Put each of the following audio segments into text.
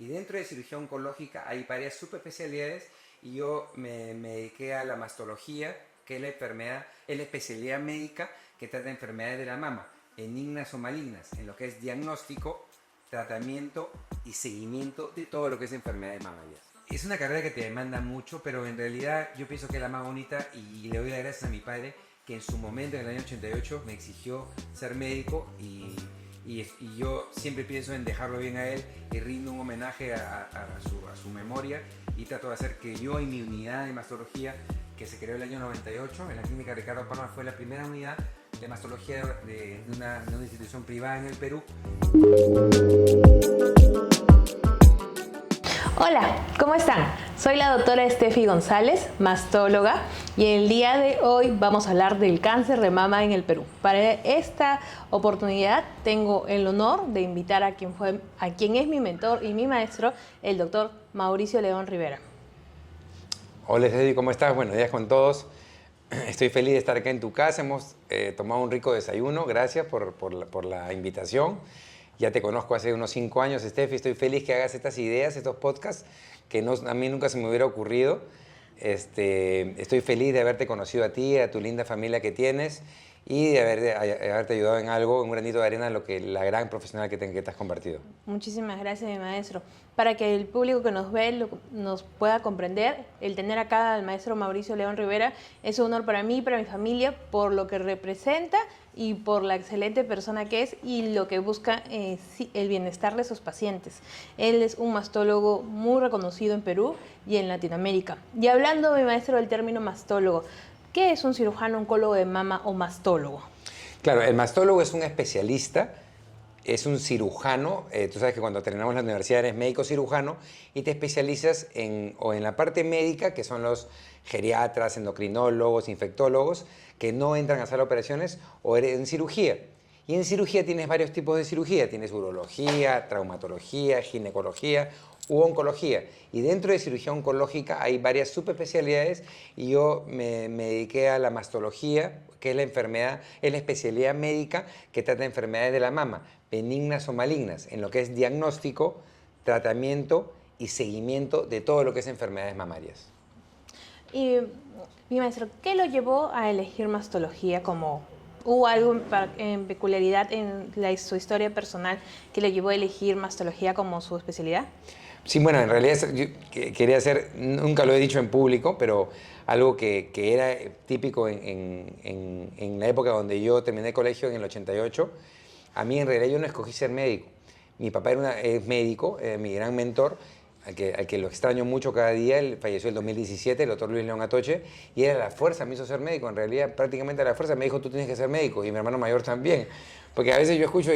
Y dentro de cirugía oncológica hay varias subespecialidades y yo me dediqué a la mastología, que es es la especialidad médica que trata enfermedades de la mama, benignas o malignas, en lo que es diagnóstico, tratamiento y seguimiento de todo lo que es enfermedades mamarias. Es una carrera que te demanda mucho, pero en realidad yo pienso que es la más bonita y le doy las gracias a mi padre que en su momento, en el año 88, me exigió ser médico y yo siempre pienso en dejarlo bien a él y rindo un homenaje a su memoria y trato de hacer que yo y mi unidad de mastología, que se creó el año 98 en la clínica Ricardo Palma, fue la primera unidad de mastología de una institución privada en el Perú. Hola, ¿cómo están? Soy la doctora Steffi González, mastóloga, y el día de hoy vamos a hablar del cáncer de mama en el Perú. Para esta oportunidad tengo el honor de invitar a quien es mi mentor y mi maestro, el doctor Mauricio León Rivera. Hola Steffi, ¿cómo estás? Buenos días con todos. Estoy feliz de estar acá en tu casa. Hemos tomado un rico desayuno. Gracias por la invitación. Ya te conozco hace unos 5 años, Steffi. Estoy feliz que hagas estas ideas, estos podcasts, que a mí nunca se me hubiera ocurrido. Estoy feliz de haberte conocido a ti, a tu linda familia que tienes y de haberte ayudado en algo, un granito de arena en la gran profesional que te has convertido. Muchísimas gracias, mi maestro. Para que el público que nos ve nos pueda comprender, el tener acá al maestro Mauricio León Rivera es un honor para mí y para mi familia por lo que representa y por la excelente persona que es y lo que busca el bienestar de sus pacientes. Él es un mastólogo muy reconocido en Perú y en Latinoamérica. Y hablando, mi maestro, del término mastólogo, ¿qué es un cirujano oncólogo de mama o mastólogo? Claro, el mastólogo es un especialista, es un cirujano. Tú sabes que cuando terminamos la universidad eres médico cirujano y te especializas en la parte médica, que son los geriatras, endocrinólogos, infectólogos, que no entran a hacer operaciones, o eres en cirugía. Y en cirugía tienes varios tipos de cirugía. Tienes urología, traumatología, ginecología u oncología. Y dentro de cirugía oncológica hay varias subespecialidades y yo me dediqué a la mastología, que es la especialidad médica que trata enfermedades de la mama, benignas o malignas, en lo que es diagnóstico, tratamiento y seguimiento de todo lo que es enfermedades mamarias. Y mi maestro, ¿qué lo llevó a elegir mastología como... ¿Hubo algo en peculiaridad en su historia personal que le llevó a elegir mastología como su especialidad? Sí, bueno, en realidad yo quería hacer, nunca lo he dicho en público, pero algo que era típico en la época donde yo terminé el colegio en el 88, a mí en realidad yo no escogí ser médico. Mi papá es médico, mi gran mentor, al que lo extraño mucho cada día. Él falleció en el 2017, el doctor Luis León Atoche, y él a la fuerza me hizo ser médico. En realidad, prácticamente a la fuerza me dijo, tú tienes que ser médico, y mi hermano mayor también. Porque a veces yo escucho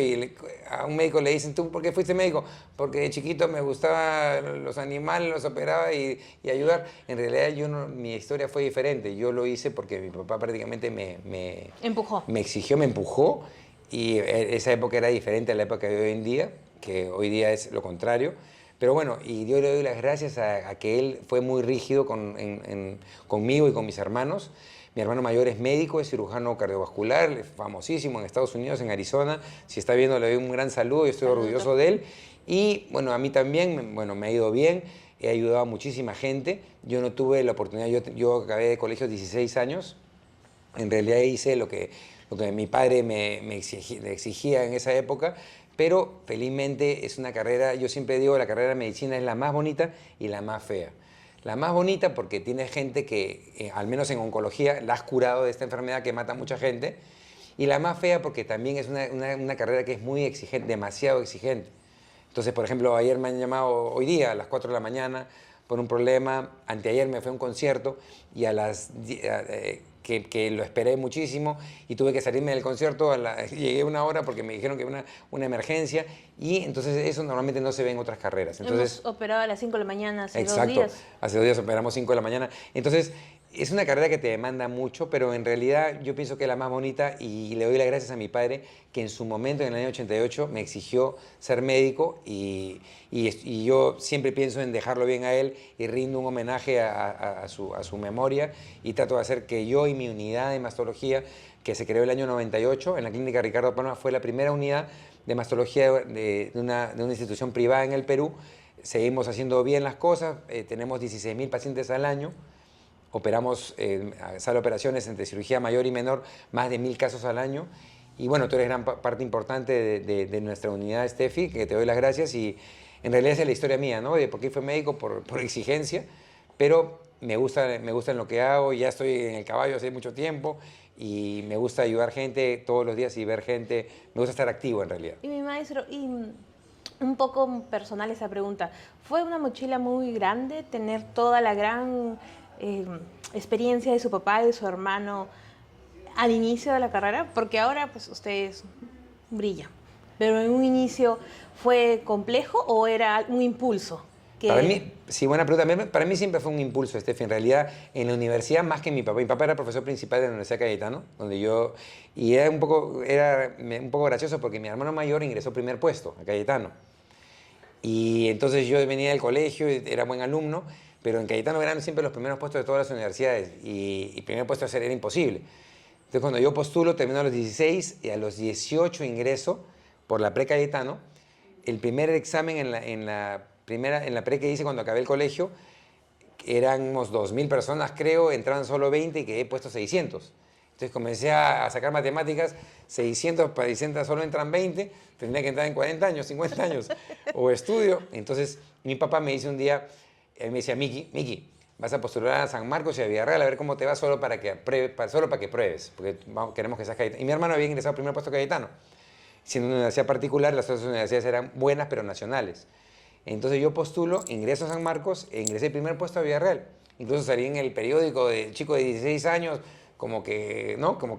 a un médico le dicen, ¿tú por qué fuiste médico? Porque de chiquito me gustaban los animales, los operaba y ayudar. En realidad mi historia fue diferente. Yo lo hice porque mi papá prácticamente Empujó. me exigió, me empujó, y esa época era diferente a la época de hoy en día, que hoy día es lo contrario. Pero bueno, y yo le doy las gracias a que él fue muy rígido conmigo y con mis hermanos. Mi hermano mayor es médico, es cirujano cardiovascular, famosísimo en Estados Unidos, en Arizona. Si está viendo, le doy un gran saludo y estoy orgulloso de él. Y bueno, a mí también, bueno, me ha ido bien, he ayudado a muchísima gente. Yo no tuve la oportunidad, yo acabé de colegio 16 años. En realidad hice lo que mi padre me exigía en esa época, pero felizmente es una carrera, yo siempre digo, la carrera de medicina es la más bonita y la más fea. La más bonita porque tiene gente que, al menos en oncología, la has curado de esta enfermedad que mata a mucha gente, y la más fea porque también es una carrera que es muy exigente, demasiado exigente. Entonces, por ejemplo, ayer me han llamado, hoy día a las 4 de la mañana, por un problema. Anteayer me fui a un concierto y que lo esperé muchísimo y tuve que salirme del concierto, llegué 1 hora porque me dijeron que era una emergencia, y entonces eso normalmente no se ve en otras carreras. Entonces, hemos operado a las 5 de la mañana hace exacto, 2 días. Hace 2 días operamos 5 de la mañana. Entonces, es una carrera que te demanda mucho, pero en realidad yo pienso que es la más bonita y le doy las gracias a mi padre que en su momento, en el año 88, me exigió ser médico y yo siempre pienso en dejarlo bien a él y rindo un homenaje a su memoria y trato de hacer que yo y mi unidad de mastología, que se creó el año 98 en la clínica Ricardo Palma, fue la primera unidad de mastología de una institución privada en el Perú, seguimos haciendo bien las cosas, tenemos 16.000 pacientes al año, operamos, sala de operaciones entre cirugía mayor y menor, más de 1.000 casos al año. Y bueno, tú eres gran parte importante de nuestra unidad, Steffi, que te doy las gracias. Y en realidad esa es la historia mía, ¿no? De por qué fui médico, por exigencia, pero me gusta en lo que hago, ya estoy en el caballo hace mucho tiempo y me gusta ayudar gente todos los días y ver gente, me gusta estar activo en realidad. Y mi maestro, y un poco personal esa pregunta, ¿fue una mochila muy grande tener toda la gran experiencia de su papá y de su hermano al inicio de la carrera? Porque ahora pues ustedes brillan, pero en un inicio ¿fue complejo o era un impulso? Para mí, sí, buena pregunta. Para mí siempre fue un impulso, Steffi. En realidad, en la universidad, más que mi papá. Mi papá era profesor principal de la Universidad Cayetano, donde yo... Y era un poco gracioso porque mi hermano mayor ingresó primer puesto a Cayetano. Y entonces yo venía del colegio, era buen alumno, pero en Cayetano eran siempre los primeros puestos de todas las universidades. Y primer puesto a ser era imposible. Entonces, cuando yo postulo, termino a los 16 y a los 18 ingreso por la pre-Cayetano. El primer examen en la pre que hice cuando acabé el colegio, éramos 2.000 personas, creo, entraban solo 20 y quedé puesto 600. Entonces comencé a sacar matemáticas, 600 para 600 solo entran 20, tendría que entrar en 40 años, 50 años, o estudio. Entonces mi papá me dice un día, él me decía, Miki, vas a postular a San Marcos y a Villarreal a ver cómo te va solo para que pruebes, porque queremos que seas Cayetano. Y mi hermano había ingresado al primer puesto Cayetano. Siendo una universidad particular, las otras universidades eran buenas pero nacionales. Entonces yo postulo, ingreso a San Marcos e ingresé el primer puesto a Villarreal. Incluso salí en el periódico de chico de 16 años, como que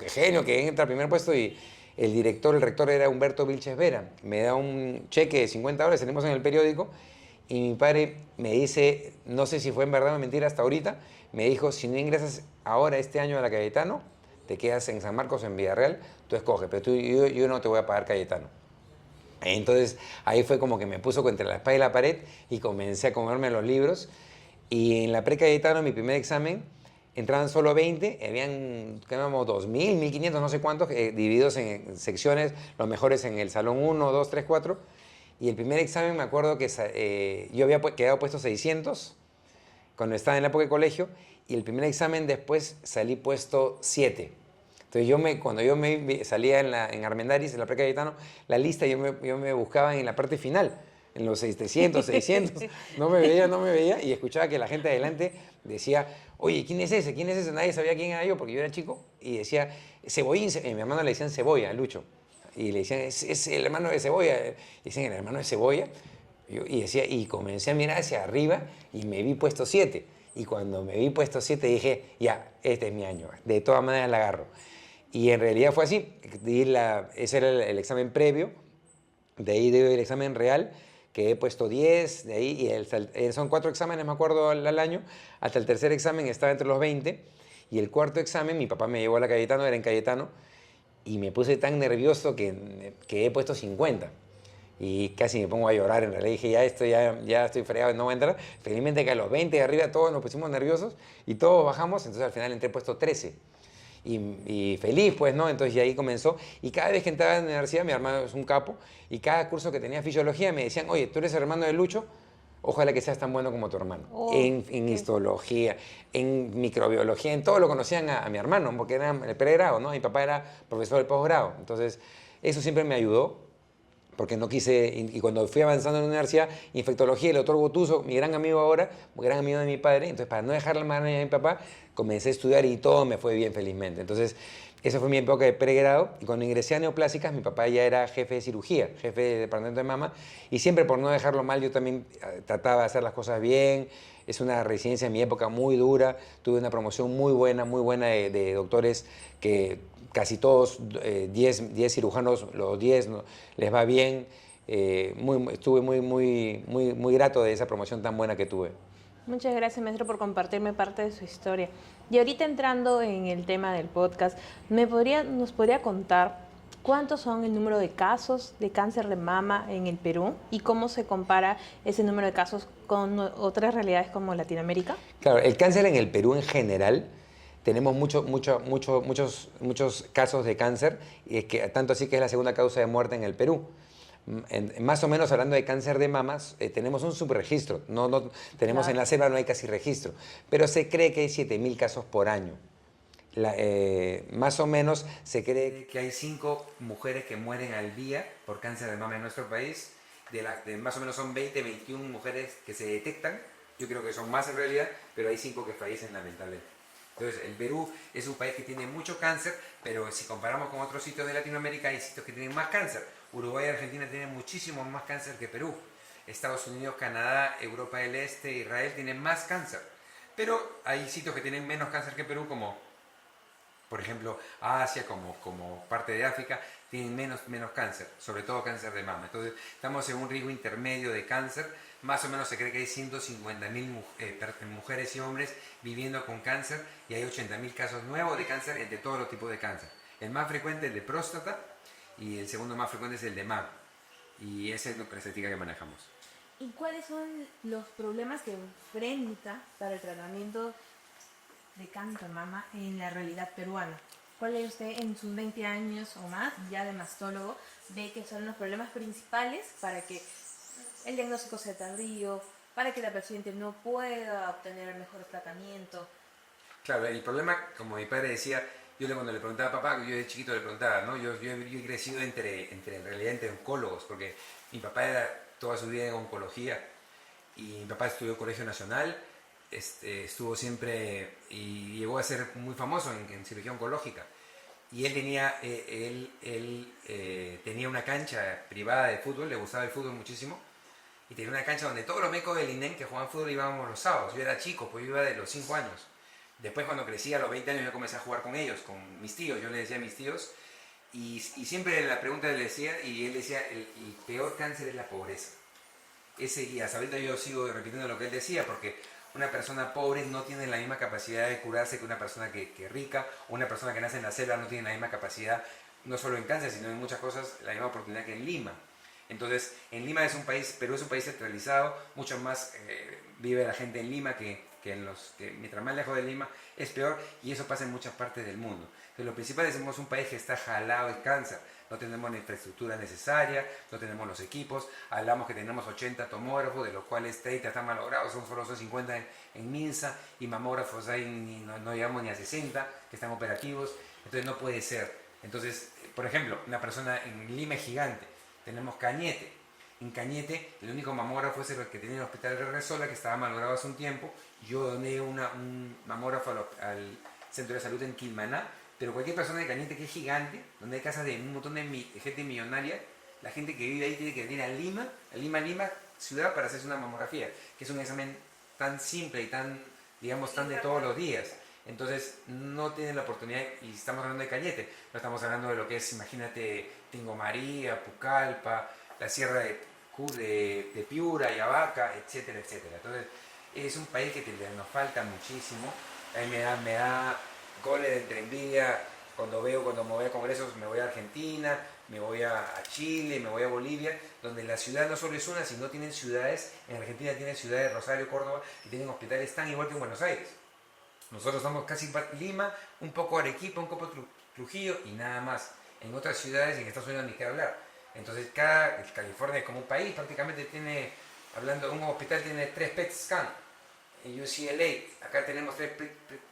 genio, que entra al primer puesto, y el rector era Humberto Vilches Vera. Me da un cheque de $50, salimos en el periódico, y mi padre me dice, no sé si fue en verdad o mentira hasta ahorita, me dijo, si no ingresas ahora este año a la Cayetano, te quedas en San Marcos o en Villarreal, tú escoges, pero yo no te voy a pagar Cayetano. Entonces ahí fue como que me puso entre la espalda y la pared y comencé a comerme los libros. Y en la pre-Cayetano, mi primer examen, entraban solo 20, habían 2.000, 1.500, no sé cuántos, divididos en secciones, los mejores en el salón 1, 2, 3, 4. Y el primer examen me acuerdo que yo había quedado puesto 600 cuando estaba en la época de colegio, y el primer examen después salí puesto 7. Entonces cuando yo salía en Armendáriz, en la pre-Cayetano, la lista yo me buscaba en la parte final, en los 700, 600, no me veía, y escuchaba que la gente adelante decía, oye, ¿quién es ese? ¿Quién es ese? Nadie sabía quién era yo, porque yo era chico, y decía, Cebollín, mi hermano le decían Cebolla, Lucho, y le decían, es el hermano de Cebolla, dicen, el hermano de Cebolla, y comencé a mirar hacia arriba, y me vi puesto 7, y cuando me vi puesto 7 dije, ya, este es mi año, de todas maneras la agarro. Y en realidad fue así, ese era el examen previo, de ahí doy el examen real, que he puesto 10, de ahí, y son 4 exámenes, me acuerdo, al año, hasta el tercer examen estaba entre los 20, y el cuarto examen, mi papá me llevó a la Cayetano, era en Cayetano, y me puse tan nervioso que he puesto 50. Y casi me pongo a llorar, en realidad dije, ya estoy fregado, no voy a entrar. Felizmente que a los 20 de arriba todos nos pusimos nerviosos, y todos bajamos, entonces al final entré puesto 13. Y feliz, pues, ¿no? Entonces, y ahí comenzó. Y cada vez que entraba en la universidad, mi hermano es un capo, y cada curso que tenía fisiología me decían, oye, tú eres el hermano de Lucho, ojalá que seas tan bueno como tu hermano. En histología, en microbiología, en todo lo conocían a mi hermano, porque era el pregrado, ¿no? Mi papá era profesor del posgrado. Entonces, eso siempre me ayudó, porque no quise, y cuando fui avanzando en la universidad, infectología, el doctor Gotuso, mi gran amigo ahora, gran amigo de mi padre, entonces para no dejar la mano a mi papá, comencé a estudiar y todo me fue bien felizmente. Entonces, esa fue mi época de pregrado, y cuando ingresé a neoplásicas, mi papá ya era jefe de cirugía, jefe de departamento de mama, y siempre por no dejarlo mal, yo también trataba de hacer las cosas bien. Es una residencia en mi época muy dura, tuve una promoción muy buena de doctores que casi todos, 10 cirujanos, los 10 les va bien. Estuve muy grato de esa promoción tan buena que tuve. Muchas gracias, maestro, por compartirme parte de su historia. Y ahorita entrando en el tema del podcast, ¿nos podría contar cuántos son el número de casos de cáncer de mama en el Perú y cómo se compara ese número de casos con otras realidades como Latinoamérica? Claro, el cáncer en el Perú en general, tenemos muchos casos de cáncer, tanto así que es la segunda causa de muerte en el Perú. más o menos hablando de cáncer de mamas, tenemos un subregistro. No tenemos en la selva no hay casi registro, pero se cree que hay 7.000 casos por año. Más o menos se cree que hay 5 mujeres que mueren al día por cáncer de mama en nuestro país. Más o menos son 20, 21 mujeres que se detectan. Yo creo que son más en realidad, pero hay 5 que fallecen lamentablemente. Entonces, el Perú es un país que tiene mucho cáncer, pero si comparamos con otros sitios de Latinoamérica, hay sitios que tienen más cáncer. Uruguay y Argentina tienen muchísimo más cáncer que Perú. Estados Unidos, Canadá, Europa del Este, Israel tienen más cáncer. Pero hay sitios que tienen menos cáncer que Perú, como por ejemplo Asia, como parte de África, tienen menos cáncer, sobre todo cáncer de mama. Entonces, estamos en un riesgo intermedio de cáncer. Más o menos se cree que hay 150.000 mujeres y hombres viviendo con cáncer y hay 80.000 casos nuevos de cáncer entre todos los tipos de cáncer. El más frecuente es el de próstata y el segundo más frecuente es el de mama. Y esa es la estética que manejamos. ¿Y cuáles son los problemas que enfrenta para el tratamiento de cáncer de mama en la realidad peruana? ¿Cuál es usted en sus 20 años o más ya de mastólogo ve que son los problemas principales para que el diagnóstico sea tardío, para que la paciente no pueda obtener el mejor tratamiento? Claro, el problema, como mi padre decía, cuando le preguntaba a papá, yo de chiquito le preguntaba, ¿no? Yo he crecido en realidad entre oncólogos, porque mi papá era toda su vida en oncología y mi papá estudió en Colegio Nacional, estuvo siempre y llegó a ser muy famoso en cirugía oncológica. Y él tenía una cancha privada de fútbol, le gustaba el fútbol muchísimo, y tenía una cancha donde todos los médicos del INEM que jugaban fútbol íbamos los sábados. Yo era chico, pues yo iba de los 5 años. Después cuando crecí a los 20 años yo comencé a jugar con ellos, con mis tíos, yo le decía a mis tíos, y siempre la pregunta le decía, y él decía, el peor cáncer es la pobreza. Y hasta ahorita yo sigo repitiendo lo que él decía, porque una persona pobre no tiene la misma capacidad de curarse que una persona que rica, o una persona que nace en la selva no tiene la misma capacidad, no solo en cáncer, sino en muchas cosas, la misma oportunidad que en Lima. Entonces, en Lima Perú es un país centralizado, mucho más vive la gente en Lima que mientras más lejos de Lima es peor, y eso pasa en muchas partes del mundo. Entonces, lo principal es que somos un país que está jalado de cáncer. No tenemos la infraestructura necesaria, no tenemos los equipos. Hablamos que tenemos 80 tomógrafos, de los cuales 30 están malogrados, solo son 50 en Minsa, y mamógrafos no llegamos ni a 60 que están operativos. Entonces no puede ser. Entonces, por ejemplo, una persona en Lima es gigante. Tenemos Cañete. En Cañete, el único mamógrafo es el que tenía en el hospital de Resola, que estaba malogrado hace un tiempo. Yo doné un mamógrafo al centro de salud en Quilmaná. Pero cualquier persona de Cañete que es gigante, donde hay casas de un montón de gente millonaria, la gente que vive ahí tiene que venir a Lima, ciudad, para hacerse una mamografía, que es un examen tan simple y tan de todos los días. Entonces no tienen la oportunidad, y estamos hablando de Cañete, no estamos hablando de lo que es, imagínate, Tingo María, Pucallpa, la sierra de Piura, Yavaca, etcétera, etcétera. Entonces es un país que nos falta muchísimo. A mí me da goles entre envidia cuando me voy a congresos, me voy a Argentina, me voy a Chile, me voy a Bolivia, donde la ciudad no solo es una, sino tienen ciudades. En Argentina tienen ciudades, Rosario, Córdoba, y tienen hospitales tan igual que en Buenos Aires. Nosotros somos casi Lima, un poco Arequipa, un poco Trujillo y nada más. En otras ciudades, en Estados Unidos, ni qué hablar. Entonces California es como un país, prácticamente un hospital tiene 3 PET scan. En UCLA, acá tenemos 3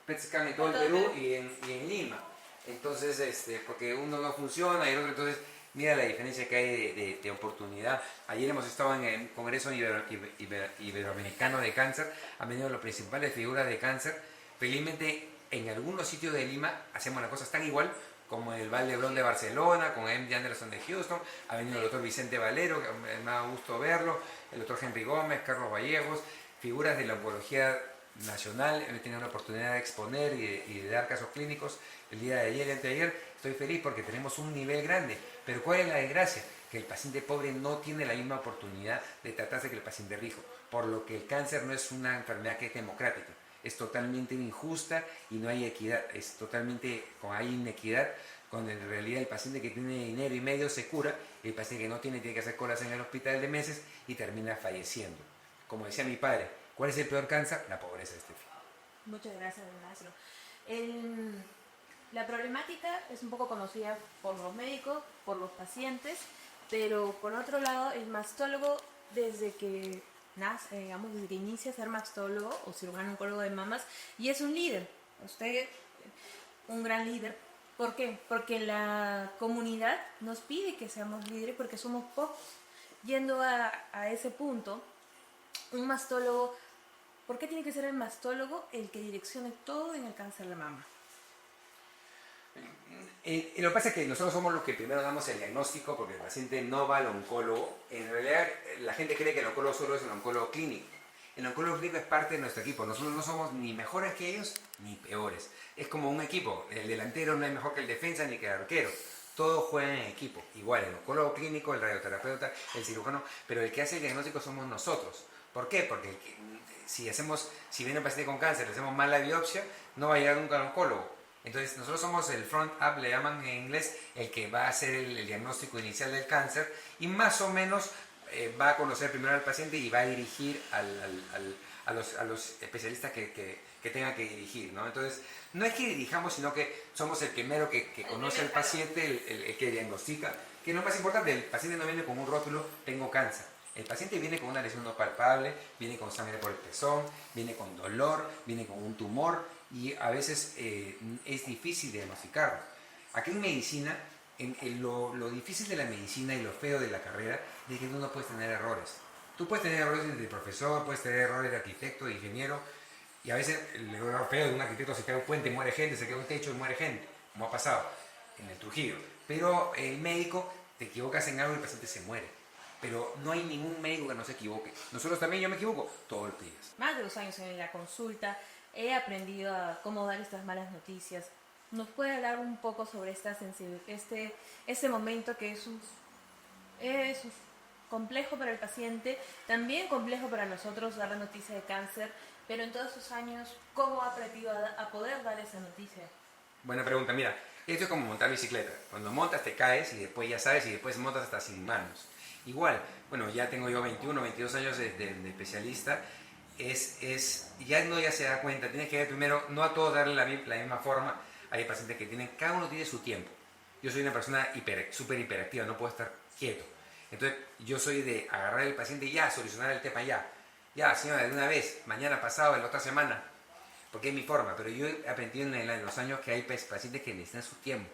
PET scan en todo el Perú y en Lima. Entonces, porque uno no funciona y el otro, entonces mira la diferencia que hay de oportunidad. Ayer hemos estado en el Congreso Iberoamericano de Cáncer, han venido las principales figuras de cáncer. Felizmente en algunos sitios de Lima hacemos las cosas tan igual, como el Vall d'Hebron de Barcelona, con MD Anderson de Houston, ha venido el doctor Vicente Valero, que me da gusto verlo, el doctor Henry Gómez, Carlos Vallejos, figuras de la oncología nacional. He tenido la oportunidad de exponer y de dar casos clínicos el día de ayer y anteayer. Estoy feliz porque tenemos un nivel grande, pero ¿cuál es la desgracia? Que el paciente pobre no tiene la misma oportunidad de tratarse que el paciente rico, por lo que el cáncer no es una enfermedad que es democrática. Es totalmente injusta y no hay equidad, hay inequidad, cuando en realidad el paciente que tiene dinero y medio se cura, y el paciente que no tiene que hacer colas en el hospital de meses y termina falleciendo. Como decía mi padre, ¿cuál es el peor cáncer? La pobreza, Estefi. Muchas gracias, maestro. La problemática es un poco conocida por los médicos, por los pacientes, Pero por otro lado, el mastólogo, desde que nace, digamos, desde que inicia a ser mastólogo o cirujano oncólogo de mamas, y es un líder. Usted, un gran líder. ¿Por qué? Porque la comunidad nos pide que seamos líderes porque somos pocos. Yendo a ese punto, un mastólogo, ¿por qué tiene que ser el mastólogo el que direccione todo en el cáncer de mama? Lo que pasa es que nosotros somos los que primero damos el diagnóstico porque el paciente no va al oncólogo. En realidad la gente cree que el oncólogo solo es el oncólogo clínico. El oncólogo clínico es parte de nuestro equipo. Nosotros no somos ni mejores que ellos ni peores. Es como un equipo. El delantero no es mejor que el defensa ni que el arquero. Todos juegan en equipo. Igual el oncólogo clínico, el radioterapeuta, el cirujano, pero el que hace el diagnóstico somos nosotros. ¿Por qué? Porque si viene un paciente con cáncer, le hacemos mal la biopsia, no va a llegar nunca al oncólogo. Entonces nosotros somos el front up, le llaman en inglés, el que va a hacer el diagnóstico inicial del cáncer y más o menos va a conocer primero al paciente y va a dirigir a los especialistas que tenga que dirigir, ¿no? Entonces no es que dirijamos, sino que somos el primero que conoce al paciente, el que diagnostica, que es lo más importante. El paciente no viene con un rótulo, tengo cáncer. El paciente viene con una lesión no palpable, viene con sangre por el pezón, viene con dolor, viene con un tumor y a veces es difícil diagnosticarlo. Aquí en medicina, lo difícil de la medicina y lo feo de la carrera es que tú no puedes tener errores. Tú puedes tener errores de profesor, puedes tener errores de arquitecto, de ingeniero, y a veces el error feo de un arquitecto: se cae un puente y muere gente, se cae un techo y muere gente, como ha pasado en el Trujillo. Pero el médico, te equivocas en algo y el paciente se muere. Pero no hay ningún médico que no se equivoque. Nosotros también, yo me equivoco todos los días. Más de 2 años en la consulta, he aprendido a cómo dar estas malas noticias. ¿Nos puede hablar un poco sobre este momento que es complejo para el paciente, también complejo para nosotros dar la noticia de cáncer, pero en todos esos años, ¿cómo ha aprendido a poder dar esa noticia? Buena pregunta. Mira, esto es como montar bicicleta. Cuando montas te caes y después ya sabes, y después montas hasta sin manos. Igual, bueno, ya tengo yo 21, 22 años de especialista. Ya se da cuenta, tienes que ver primero, no a todos darle la misma forma. Hay pacientes que cada uno tiene su tiempo. Yo soy una persona súper hiperactiva, no puedo estar quieto. Entonces, yo soy de agarrar al paciente y ya, solucionar el tema ya. Ya, señora, de una vez, mañana, pasado, la otra semana. Porque es mi forma, pero yo he aprendido en los años que hay pacientes que necesitan su tiempo.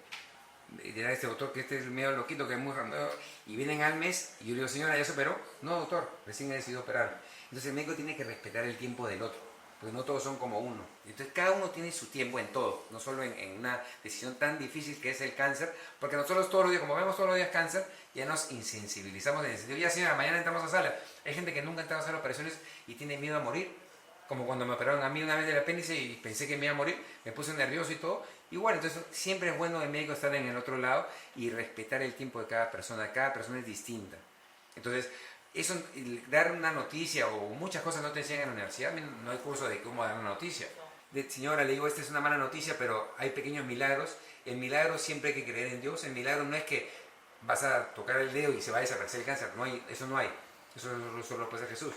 Dirá este doctor que este es medio loquito, que es muy raro, y vienen al mes y yo le digo: señora, ¿ya se operó? No, doctor, recién he decidido operar. Entonces el médico tiene que respetar el tiempo del otro, porque no todos son como uno. Entonces cada uno tiene su tiempo en todo, no solo en una decisión tan difícil que es el cáncer, porque nosotros todos los días, como vemos todos los días cáncer, ya nos insensibilizamos en el sentido: ya señora, mañana entramos a sala. Hay gente que nunca ha entrado a sala de operaciones y tiene miedo a morir. Como cuando me operaron a mí una vez del apéndice y pensé que me iba a morir, me puse nervioso y todo. Igual, entonces siempre es bueno el médico estar en el otro lado y respetar el tiempo de cada persona es distinta. Entonces, eso, dar una noticia o muchas cosas no te enseñan en la universidad, no hay curso de cómo dar una noticia. Señora, le digo, esta es una mala noticia, pero hay pequeños milagros. El milagro siempre hay que creer en Dios. El milagro no es que vas a tocar el dedo y se va a desaparecer el cáncer, eso no hay. Eso solo lo puede hacer Jesús.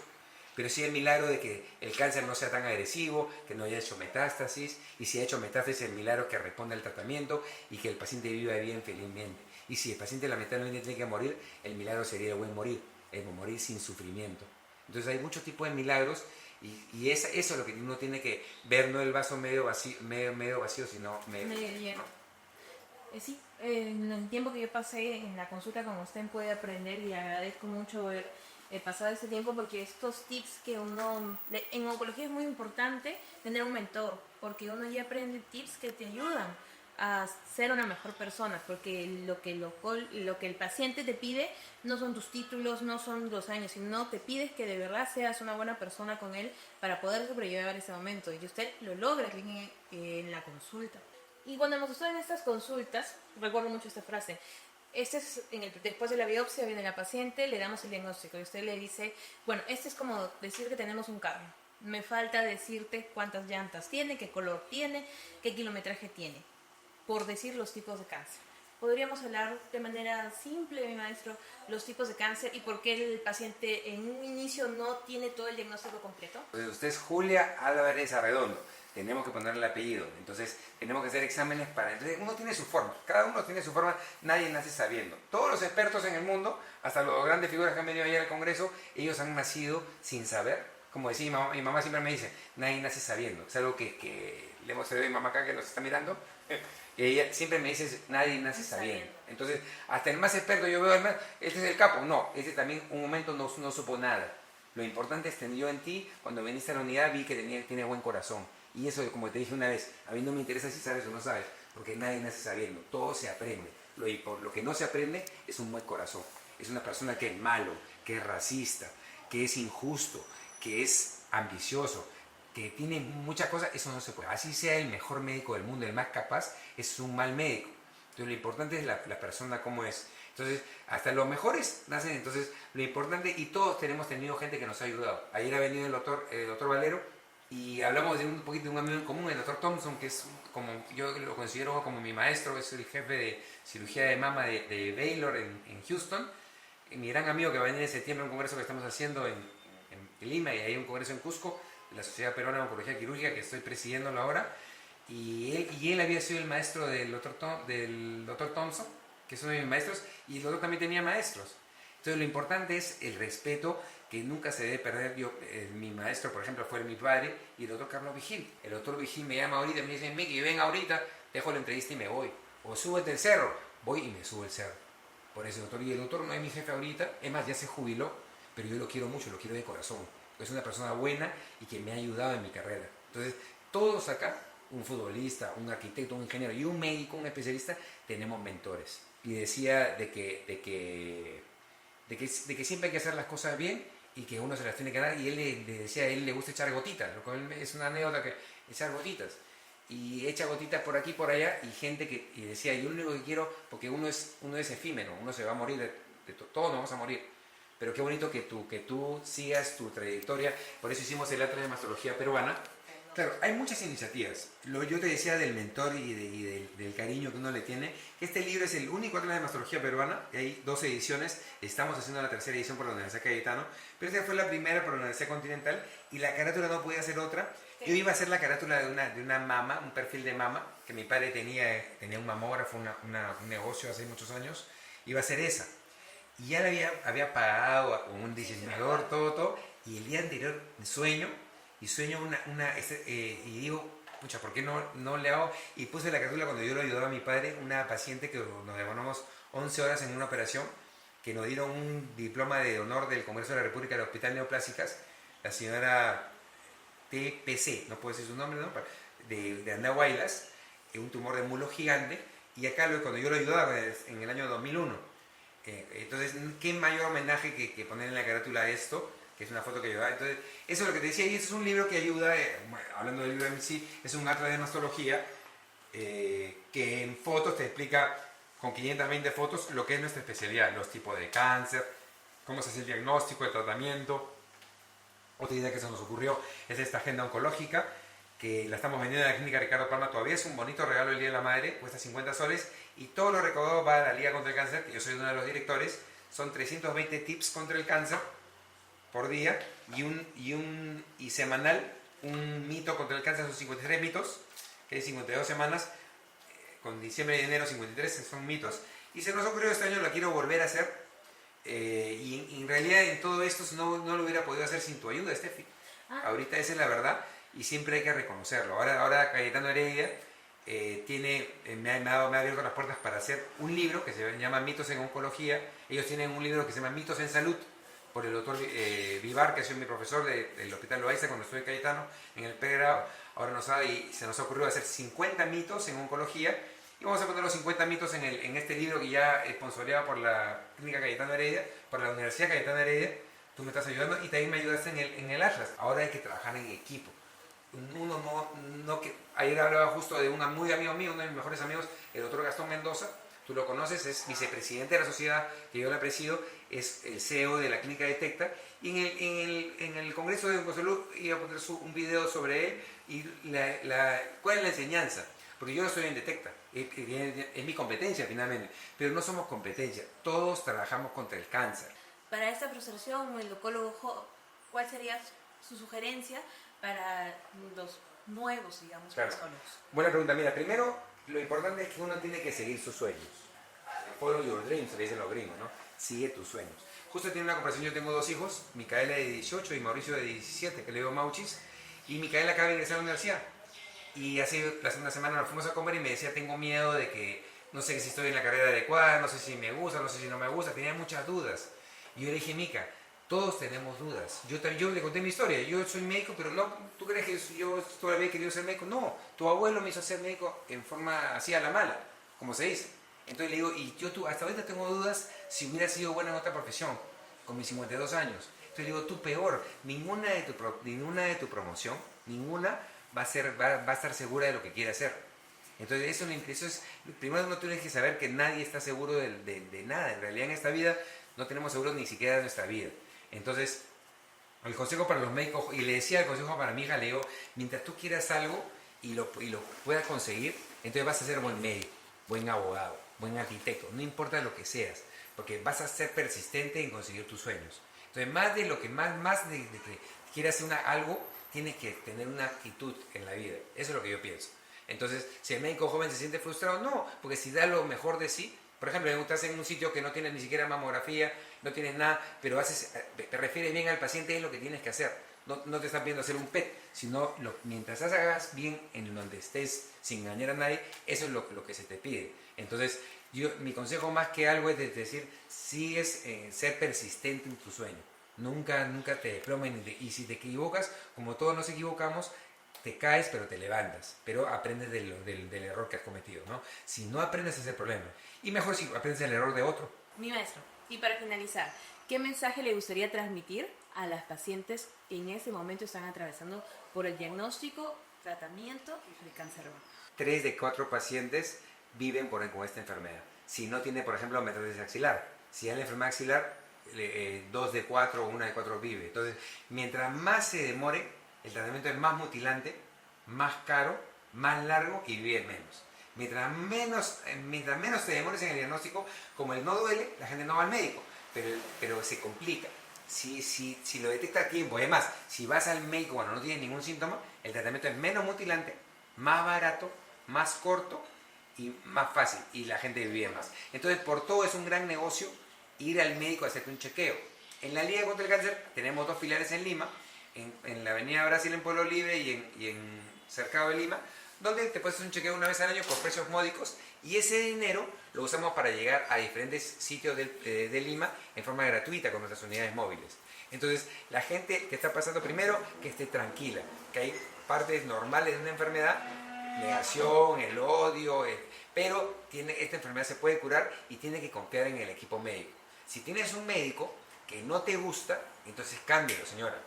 Pero sí el milagro de que el cáncer no sea tan agresivo, que no haya hecho metástasis, y si ha hecho metástasis, el milagro que responda al tratamiento y que el paciente viva bien felizmente. Y si el paciente lamentablemente tiene que morir, el milagro sería el buen morir, el morir sin sufrimiento. Entonces hay muchos tipos de milagros y eso es lo que uno tiene que ver, no el vaso medio vacío, sino medio lleno. Sí, en el tiempo que yo pasé en la consulta con usted pude aprender y agradezco mucho pasado ese tiempo, porque estos tips que en oncología es muy importante tener un mentor, porque uno ya aprende tips que te ayudan a ser una mejor persona, porque lo que el paciente te pide no son tus títulos, no son los años, sino te pides que de verdad seas una buena persona con él para poder sobrellevar ese momento, y usted lo logra en la consulta. Y cuando nos están en estas consultas, recuerdo mucho esta frase: después de la biopsia viene la paciente, le damos el diagnóstico y usted le dice: bueno, es como decir que tenemos un carro. Me falta decirte cuántas llantas tiene, qué color tiene, qué kilometraje tiene, por decir los tipos de cáncer. ¿podríamos hablar de manera simple, mi maestro, los tipos de cáncer y por qué el paciente en un inicio no tiene todo el diagnóstico completo? Pues usted es Julia Álvarez Arredondo. Tenemos que ponerle el apellido. Entonces, tenemos que hacer exámenes para... Entonces, uno tiene su forma. Cada uno tiene su forma. Nadie nace sabiendo. Todos los expertos en el mundo, hasta las grandes figuras que han venido ayer al Congreso, ellos han nacido sin saber. Como decía mi mamá siempre me dice, nadie nace sabiendo. Es algo que le hemos traído a mi mamá acá que nos está mirando. Y ella siempre me dice, nadie nace sabiendo. Entonces, hasta el más experto, yo veo, este es el capo. No, este también un momento no supo nada. Lo importante es que yo en ti, cuando viniste a la unidad, vi que tiene buen corazón. Y eso, como te dije una vez, a mí no me interesa si sabes o no sabes, porque nadie nace sabiendo, todo se aprende. Y por lo que no se aprende es un buen corazón. Es una persona que es malo, que es racista, que es injusto, que es ambicioso, que tiene muchas cosas, eso no se puede. Así sea el mejor médico del mundo, el más capaz, es un mal médico. Entonces lo importante es la persona como es. Entonces, hasta los mejores nacen, entonces lo importante, y todos tenemos tenido gente que nos ha ayudado. Ayer ha venido el doctor Valero, y hablamos de un poquito de un amigo en común, el doctor Thompson, que es como, yo lo considero como mi maestro, es el jefe de cirugía de mama de Baylor en Houston. Y mi gran amigo que va a venir en septiembre a un congreso que estamos haciendo en Lima, y hay un congreso en Cusco, de la Sociedad Peruana de Oncología Quirúrgica, que estoy presidiéndolo ahora. Y él había sido el maestro del doctor Thompson, que es uno de mis maestros, y el doctor también tenía maestros. Entonces lo importante es el respeto, que nunca se debe perder. Mi maestro, por ejemplo, fue mi padre, y el doctor Carlos Vigil. El doctor Vigil me llama ahorita y me dice, Miki, ven ahorita, dejo la entrevista y me voy. O súbete el cerro, voy y me subo el cerro. Por eso, doctor, y el doctor no es mi jefe ahorita, es más, ya se jubiló, pero yo lo quiero mucho, lo quiero de corazón. Es una persona buena y que me ha ayudado en mi carrera. Entonces, todos acá, un futbolista, un arquitecto, un ingeniero y un médico, un especialista, tenemos mentores. Y decía de que siempre hay que hacer las cosas bien y que uno se las tiene que dar. Y él le decía, a él le gusta echar gotitas, lo cual es una anécdota, que echar gotitas. Y echa gotitas por aquí, por allá, y gente y decía, yo lo único que quiero, porque uno es efímero, uno se va a morir, todos nos vamos a morir. Pero qué bonito que tú sigas tu trayectoria. Por eso hicimos el Atlas de Mastología Peruana. Claro, hay muchas iniciativas. Yo te decía del mentor y del cariño que uno le tiene. Este libro es el único Atlas de Mastología Peruana. Hay 2 ediciones. Estamos haciendo la 3ª edición por la Universidad Cayetano. Pero esta fue la primera por la Universidad Continental. Y la carátula no podía ser otra. Yo iba a hacer la carátula de una mama, un perfil de mama, que mi padre tenía un mamógrafo, un negocio hace muchos años. Iba a ser esa. Y ya le había pagado a un diseñador, todo. Y el día anterior sueño y digo, pucha, ¿por qué no le hago? Y puse la carátula cuando yo lo ayudaba a mi padre, una paciente que nos demoramos 11 horas en una operación, que nos dieron un diploma de honor del Congreso de la República del Hospital Neoplásicas, la señora TPC, no puedo decir su nombre, ¿no? De Andahuaylas, un tumor de mulo gigante, y acá cuando yo lo ayudaba en el año 2001. Entonces, ¿qué mayor homenaje que poner en la carátula esto? Que es una foto que ayuda. Entonces, eso es lo que te decía, y eso es un libro que ayuda, hablando del libro en sí, es un atlas de mastología, que en fotos te explica, con 520 fotos, lo que es nuestra especialidad, los tipos de cáncer, cómo se hace el diagnóstico, el tratamiento. Otra idea que se nos ocurrió es esta agenda oncológica, que la estamos vendiendo en la clínica Ricardo Palma todavía. Es un bonito regalo el Día de la Madre, cuesta 50 soles, y todo lo recaudado va a la Liga contra el Cáncer, que yo soy uno de los directores. Son 320 tips contra el cáncer por día, y semanal, un mito contra el cáncer. Son 53 mitos, que hay 52 semanas, con diciembre y enero 53 son mitos. Y se nos ocurrió este año, la quiero volver a hacer, y en realidad en todo esto no lo hubiera podido hacer sin tu ayuda, Steffi. Ahorita esa es la verdad, y siempre hay que reconocerlo. Ahora Cayetano Heredia me ha abierto las puertas para hacer un libro que se llama Mitos en Oncología. Ellos tienen un libro que se llama Mitos en Salud, por el doctor Vivar, que ha sido mi profesor del Hospital Loaiza cuando estuve en Cayetano, en el pregrado. Ahora se nos ocurrió hacer 50 mitos en oncología, y vamos a poner los 50 mitos en este libro que ya es sponsoreado por la Clínica Cayetano Heredia, por la Universidad Cayetano Heredia. Tú me estás ayudando y también me ayudaste en el Atlas. Ahora hay que trabajar en equipo. Ayer hablaba justo de un muy amigo mío, uno de mis mejores amigos, el doctor Gastón Mendoza. Tú lo conoces, es vicepresidente de la sociedad que yo la presido, es el CEO de la clínica Detecta, y en el Congreso de Oncosalud iba a poner un video sobre él y cuál es la enseñanza. porque yo no estoy en Detecta, es mi competencia finalmente, pero no somos competencia, todos trabajamos contra el cáncer. Para esta frustración, el oncólogo, ¿cuál sería su sugerencia para los nuevos, digamos, Claro. oncólogos? Buena pregunta. Mira, primero, lo importante es que uno tiene que seguir sus sueños. Follow your dreams, le dicen los gringos, ¿no? Sigue tus sueños. Justo tiene una conversación, yo tengo 2 hijos, Micaela de 18 y Mauricio de 17, que le digo Mauchis, y Micaela acaba de ingresar a la universidad. Y hace una semana nos fuimos a comer y me decía, tengo miedo de que, no sé si estoy en la carrera adecuada, no sé si me gusta, no sé si no me gusta, tenía muchas dudas. Y yo le dije, Mica, todos tenemos dudas. Yo le conté mi historia, yo soy médico, pero no, ¿tú crees que yo todavía he querido ser médico? No, tu abuelo me hizo ser médico en forma así a la mala, como se dice. Entonces le digo, y yo hasta ahorita tengo dudas si hubiera sido buena en otra profesión, con mis 52 años. Entonces le digo, tú peor, ninguna de tu promoción, ninguna va a estar segura de lo que quiere hacer. Entonces eso es, primero uno tiene que saber que nadie está seguro de nada. En realidad en esta vida no tenemos seguro ni siquiera de nuestra vida. Entonces, el consejo para los médicos, y le decía el consejo para mi hija, le digo, mientras tú quieras algo y lo puedas conseguir, entonces vas a ser buen médico, buen abogado, buen arquitecto, no importa lo que seas, porque vas a ser persistente en conseguir tus sueños. Entonces, más de lo que más de que quieras hacer algo, tienes que tener una actitud en la vida. Eso es lo que yo pienso. Entonces, si el médico joven se siente frustrado, no, porque si da lo mejor de sí, por ejemplo, estás en un sitio que no tienes ni siquiera mamografía, no tienes nada, pero te refieres bien al paciente, es lo que tienes que hacer. No te están pidiendo hacer un PET, sino mientras hagas bien en donde estés sin engañar a nadie, eso es lo que se te pide. Entonces, mi consejo más que algo es decir, sigues ser persistente en tu sueño. Nunca te desplomen, y si te equivocas, como todos nos equivocamos, te caes pero te levantas, pero aprendes del error que has cometido, ¿no? Si no aprendes ese problema, y mejor si aprendes el error de otro. Mi maestro, y para finalizar, ¿qué mensaje le gustaría transmitir a las pacientes que en este momento están atravesando por el diagnóstico, tratamiento de cáncer de mama? 3 de 4 pacientes viven con esta enfermedad. Si no tiene, por ejemplo, metástasis axilar, si hay la enfermedad axilar, 2 de 4 o 1 de 4 vive. Entonces, mientras más se demore, el tratamiento es más mutilante, más caro, más largo y vive menos. Mientras menos te demores en el diagnóstico, como el no duele, la gente no va al médico, pero se complica. Si lo detecta a tiempo, además, si vas al médico cuando no tienes ningún síntoma, el tratamiento es menos mutilante, más barato, más corto y más fácil, y la gente vive más. Entonces, por todo es un gran negocio ir al médico a hacerte un chequeo. En la Liga contra el Cáncer tenemos 2 filiales en Lima, en la Avenida Brasil en Pueblo Libre y en Cercado de Lima, donde te puedes hacer un chequeo una vez al año por precios módicos, y ese dinero lo usamos para llegar a diferentes sitios de Lima en forma gratuita con nuestras unidades móviles. Entonces, la gente que está pasando, primero, que esté tranquila, que hay partes normales de una enfermedad, negación, el odio, pero esta enfermedad se puede curar y tiene que confiar en el equipo médico. Si tienes un médico que no te gusta, entonces cámbialo, señora,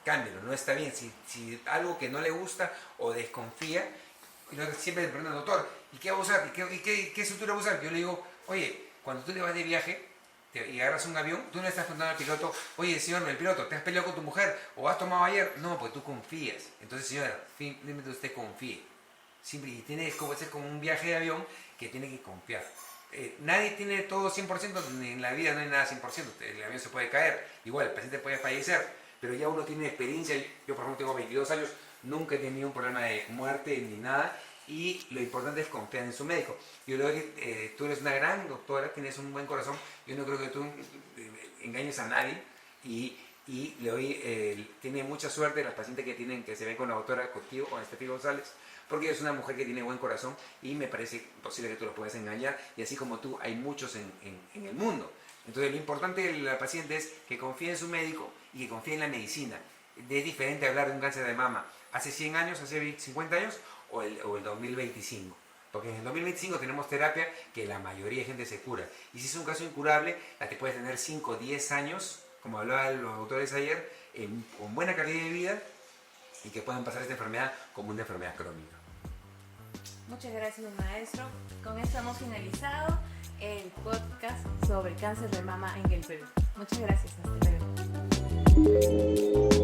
cámbialo, no está bien. Si algo que no le gusta o desconfía, siempre le preguntan al doctor, ¿y qué va a usar? ¿Y qué sutura va a usar? Yo le digo, oye, cuando tú te vas de viaje y agarras un avión, tú no le estás preguntando al piloto, oye, señor, el piloto, ¿te has peleado con tu mujer? ¿O has tomado ayer? No, pues tú confías. Entonces, señora, simplemente usted confíe. Y tiene que ser como un viaje de avión que tiene que confiar. Nadie tiene todo 100%, en la vida no hay nada 100%, el avión se puede caer, igual el paciente puede fallecer, pero ya uno tiene experiencia. Yo por ejemplo tengo 22 años, nunca he tenido un problema de muerte ni nada, y lo importante es confiar en su médico. Yo creo que tú eres una gran doctora, tienes un buen corazón, yo no creo que tú engañes a nadie, y le doy, tiene mucha suerte las pacientes que se ven con la doctora, contigo, con Estefi González, porque es una mujer que tiene buen corazón y me parece posible que tú lo puedas engañar, y así como tú hay muchos en el mundo. Entonces lo importante de la paciente es que confíe en su médico y que confíe en la medicina. Es diferente hablar de un cáncer de mama hace 100 años, hace 50 años o el 2025. Porque en el 2025 tenemos terapia que la mayoría de gente se cura. Y si es un caso incurable, la te puedes tener 5 o 10 años, como hablaban los autores ayer, con buena calidad de vida, y que puedan pasar esta enfermedad como una enfermedad crónica. Muchas gracias, maestro. Con esto hemos finalizado el podcast sobre cáncer de mama en el Perú. Muchas gracias. Hasta luego.